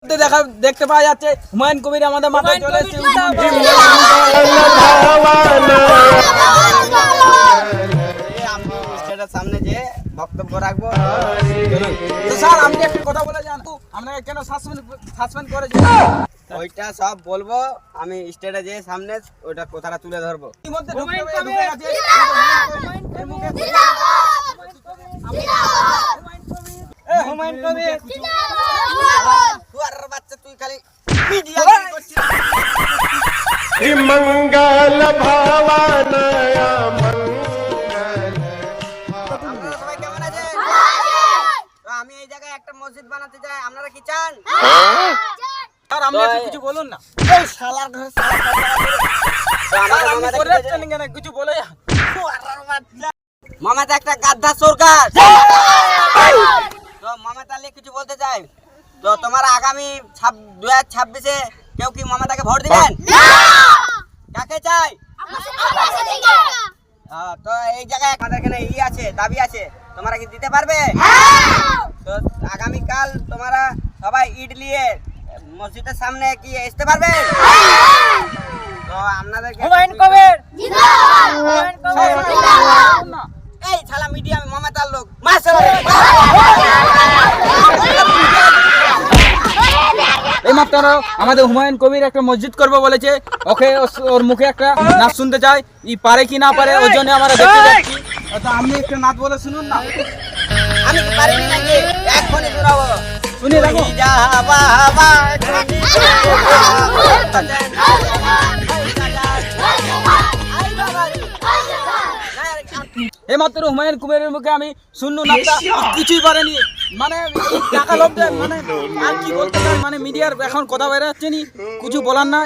দেখতে পাওয়া যাচ্ছে হুমায়ুন কবির আমাদের মাথায় চলে এসেছে। সামনে যে বক্তব্য রাখবো। তো স্যার আমি একটা কথা বলে জানতো আপনাকে কেন সাসপেন্ড করেছে? ওইটা সব বলবো আমি স্টেজে যে সামনে ওইটা কথাটা তুলে ধরবো। ইতিমধ্যে ঢুকে গেছে। হুমায়ুন কবির তুই বাচ্চা তুই খালি মিডিয়া मंगल भावनया আপনারা সবাই কেমন আছেন? তো আমি এই জায়গায় একটা মসজিদ বানাতে চাই, আপনারা কি চান? স্যার আপনি একটু কিছু বলুন না। এই শালার ঘরে শালা তো স্যার আমার আপনি মামাটা করে কি যাচ্ছেন কেন? কিছু বলে যান। মামাটা একটা গাদ্দার সরকার। তো মামাটা নিয়ে কিছু বলতে চাই। তো তোমার আগামী 2026-এ কেউ কি মামাটাকে ভোট দিবেন? কাকে চাই? তো এই জায়গায় আমাদের এখানে আছে দাবি আছে, তোমরা কি দিতে পারবে? তো আগামীকাল তোমরা সবাই ইট নিয়ে মসজিদের সামনে কি আসতে পারবে? তো আপনাদেরকে হুমায়ুন কবির জিন্দাবাদ। এই শালা মিডিয়া মামাটার লোক মাশাআল্লাহ। এই মাত্র আমাদের হুমায়ুন কবির একটা মসজিদ করবে বলেছে। ওকে ওর মুখে একটা নাচ শুনতে চাই, ই পারে কি না পারে ওই জন্য আমরা দেখতে যাচ্ছি। তো আপনি একটা নাচ বলে শুনুন না। আমি কি পারিনি নাকি? এখনই দৌড়াবো। শুনিয়ে দেখো। যা বাবা এই মাত্র হুমায়ুন কবিরের মুখে আমি শুনলু নাচটা কিছুই পারেনি। মানে টাকা লোভ দেয়, মানে আর কি বলতে চাই, মানে মিডিয়ার এখন কথা বের হচ্ছে নি, কিছু বলার না।